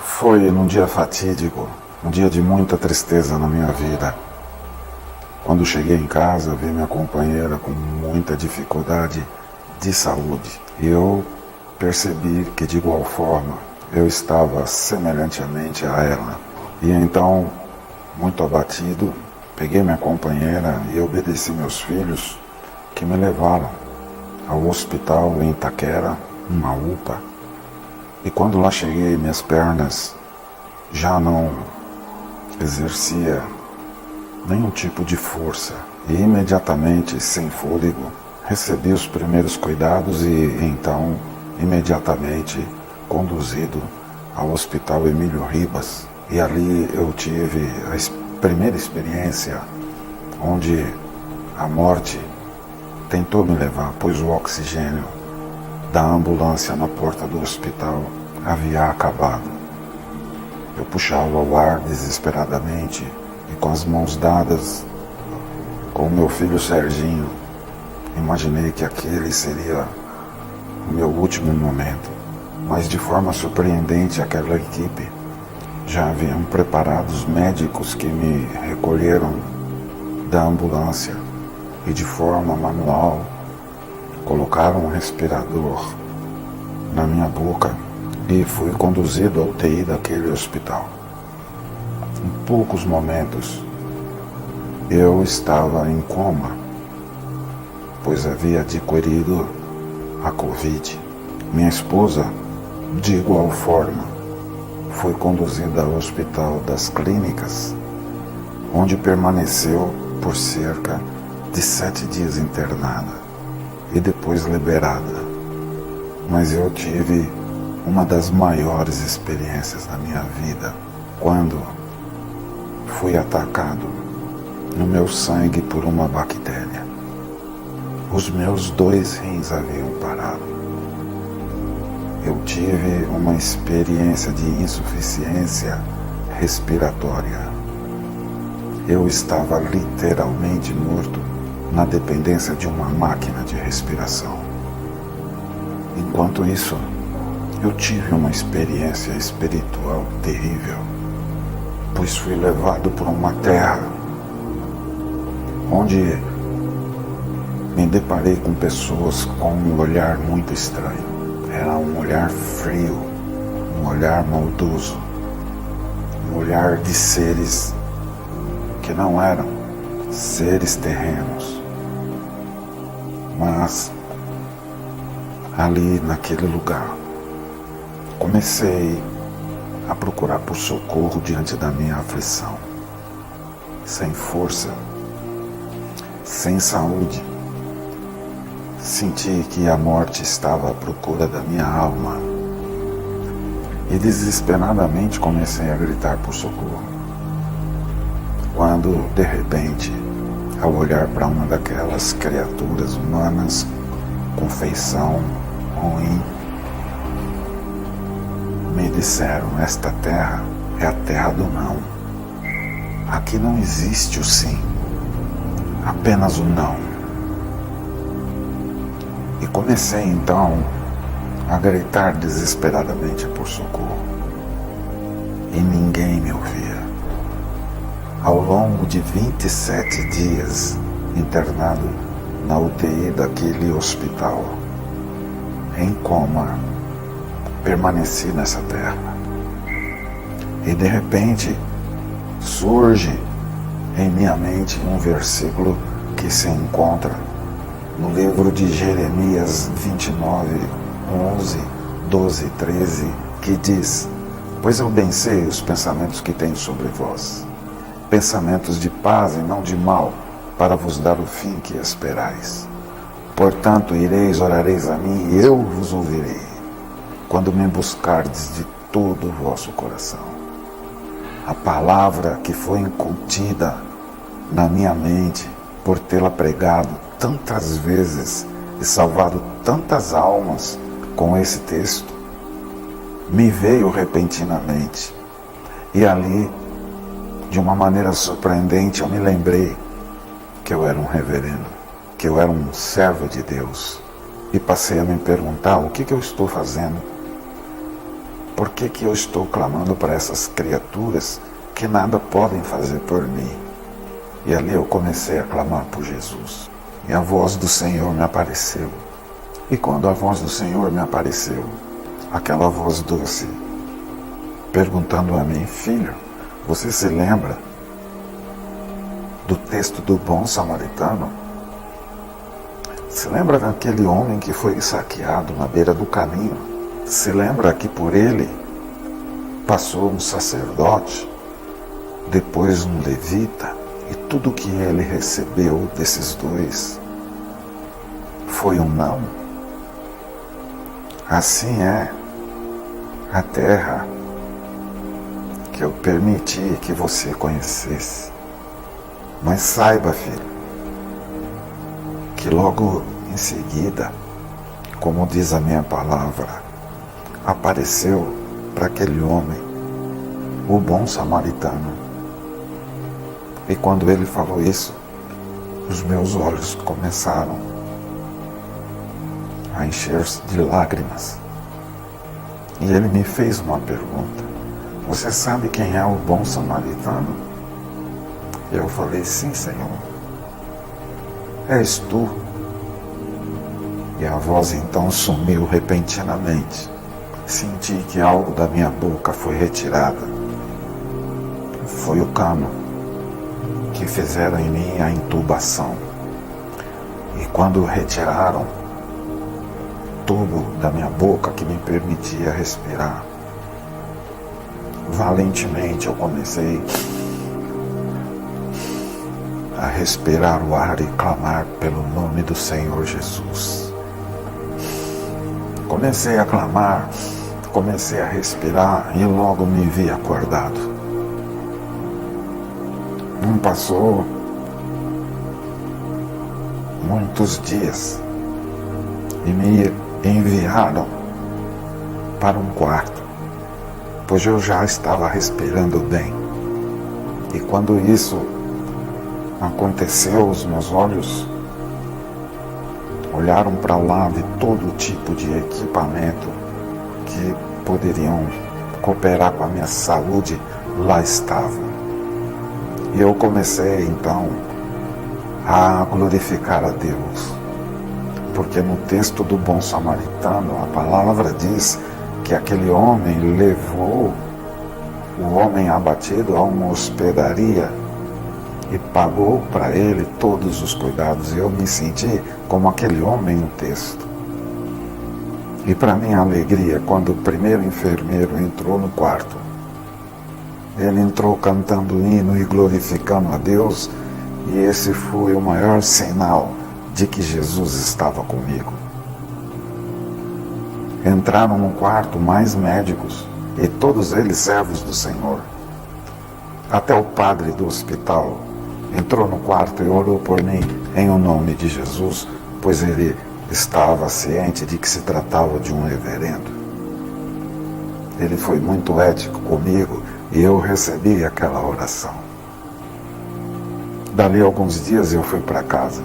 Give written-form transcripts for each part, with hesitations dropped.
Foi num dia fatídico, um dia de muita tristeza na minha vida. Quando cheguei em casa, vi minha companheira com muita dificuldade de saúde. E eu percebi que, de igual forma, eu estava semelhantemente a ela. E então, muito abatido, peguei minha companheira e obedeci meus filhos, que me levaram ao hospital em Itaquera, uma UPA. E quando lá cheguei, minhas pernas já não exercia nenhum tipo de força. E imediatamente, sem fôlego, recebi os primeiros cuidados e então, imediatamente, conduzido ao Hospital Emílio Ribas. E ali eu tive a primeira experiência onde a morte tentou me levar, pois o oxigênio da ambulância na porta do hospital havia acabado. Eu puxava o ar desesperadamente e, com as mãos dadas com o meu filho Serginho, imaginei que aquele seria o meu último momento. Mas, de forma surpreendente, aquela equipe já haviam preparado os médicos que me recolheram da ambulância e, de forma manual, colocaram um respirador na minha boca e fui conduzido à UTI daquele hospital. Em poucos momentos eu estava em coma, pois havia adquirido a Covid. Minha esposa, de igual forma, foi conduzida ao Hospital das Clínicas, onde permaneceu por cerca de 7 dias internada e depois liberada. Mas eu tive uma das maiores experiências da minha vida, quando fui atacado no meu sangue por uma bactéria. Os meus 2 rins haviam parado. Eu tive uma experiência de insuficiência respiratória. Eu estava literalmente morto na dependência de uma máquina de respiração. Enquanto isso, eu tive uma experiência espiritual terrível, pois fui levado por uma terra onde me deparei com pessoas com um olhar muito estranho. Era um olhar frio, um olhar maldoso, um olhar de seres que não eram seres terrenos, mas ali naquele lugar comecei a procurar por socorro diante da minha aflição, sem força, sem saúde. Senti que a morte estava à procura da minha alma e desesperadamente comecei a gritar por socorro. Quando, de repente, ao olhar para uma daquelas criaturas humanas com feição ruim, me disseram: esta terra é a terra do não. Aqui não existe o sim, apenas o não. E comecei então a gritar desesperadamente por socorro. E ninguém me ouvia. Ao longo de 27 dias internado na UTI daquele hospital, em coma, permaneci nessa terra. E de repente surge em minha mente um versículo que se encontra no livro de Jeremias 29, 11, 12 e 13, que diz: pois eu bem sei os pensamentos que tenho sobre vós, pensamentos de paz e não de mal, para vos dar o fim que esperais. Portanto, ireis, orareis a mim, e eu vos ouvirei, quando me buscardes de todo o vosso coração. A palavra que foi incutida na minha mente, por tê-la pregado tantas vezes e salvado tantas almas com esse texto, me veio repentinamente. E ali, de uma maneira surpreendente, eu me lembrei que eu era um reverendo, que eu era um servo de Deus. E passei a me perguntar: o que eu estou fazendo Por que que eu estou clamando para essas criaturas que nada podem fazer por mim? E ali eu comecei a clamar por Jesus. E a voz do Senhor me apareceu. E quando a voz do Senhor me apareceu, aquela voz doce, perguntando a mim: filho, você se lembra do texto do bom samaritano? Se lembra daquele homem que foi saqueado na beira do caminho? Se lembra que por ele passou um sacerdote, depois um levita, e tudo que ele recebeu desses dois foi um não? Assim é a terra que eu permiti que você conhecesse. Mas saiba, filho, que logo em seguida, como diz a minha palavra, apareceu para aquele homem o bom samaritano. E quando ele falou isso, os meus olhos começaram a encher-se de lágrimas. E ele me fez uma pergunta: você sabe quem é o bom samaritano? E eu falei: sim, Senhor, és tu. E a voz então sumiu repentinamente. Senti que algo da minha boca foi retirada. Foi o cano que fizeram em mim a intubação. E quando retiraram o tubo da minha boca que me permitia respirar, valentemente eu comecei a respirar o ar e clamar pelo nome do Senhor Jesus. Comecei a clamar, comecei a respirar e logo me vi acordado. Não passou muitos dias e me enviaram para um quarto, pois eu já estava respirando bem. E quando isso aconteceu, os meus olhos olharam para lá de todo tipo de equipamento que poderiam cooperar com a minha saúde, lá estavam. E eu comecei então a glorificar a Deus, porque no texto do bom samaritano a palavra diz que aquele homem levou o homem abatido a uma hospedaria e pagou para ele todos os cuidados. E eu me senti como aquele homem no texto. E para minha alegria, quando o primeiro enfermeiro entrou no quarto, ele entrou cantando hino e glorificando a Deus, e esse foi o maior sinal de que Jesus estava comigo. Entraram no quarto mais médicos, e todos eles servos do Senhor. Até o padre do hospital entrou no quarto e orou por mim em o nome de Jesus, pois ele estava ciente de que se tratava de um reverendo. Ele foi muito ético comigo e eu recebi aquela oração. Dali a alguns dias eu fui para casa.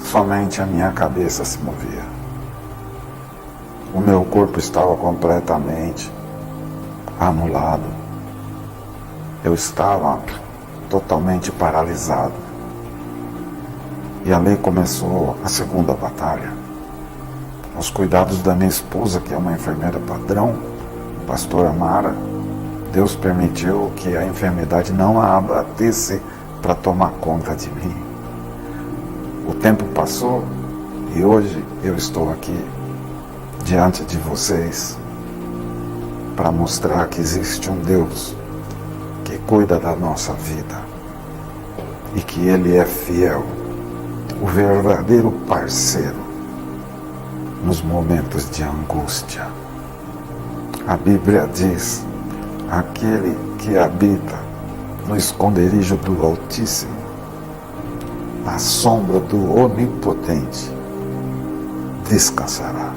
Somente a minha cabeça se movia. O meu corpo estava completamente anulado. Eu estava totalmente paralisado. E ali começou a segunda batalha. Os cuidados da minha esposa, que é uma enfermeira padrão, pastora Mara, Deus permitiu que a enfermidade não a abatesse para tomar conta de mim. O tempo passou e hoje eu estou aqui diante de vocês para mostrar que existe um Deus que cuida da nossa vida e que Ele é fiel, o verdadeiro parceiro nos momentos de angústia. A Bíblia diz: aquele que habita no esconderijo do Altíssimo, à sombra do Onipotente, descansará.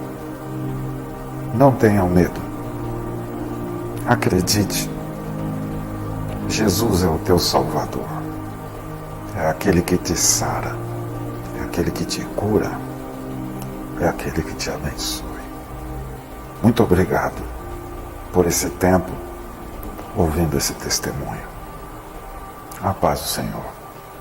Não tenham medo. Acredite. Jesus é o teu Salvador. É aquele que te sara. É aquele que te cura. É aquele que te abençoe. Muito obrigado por esse tempo ouvindo esse testemunho. A paz do Senhor.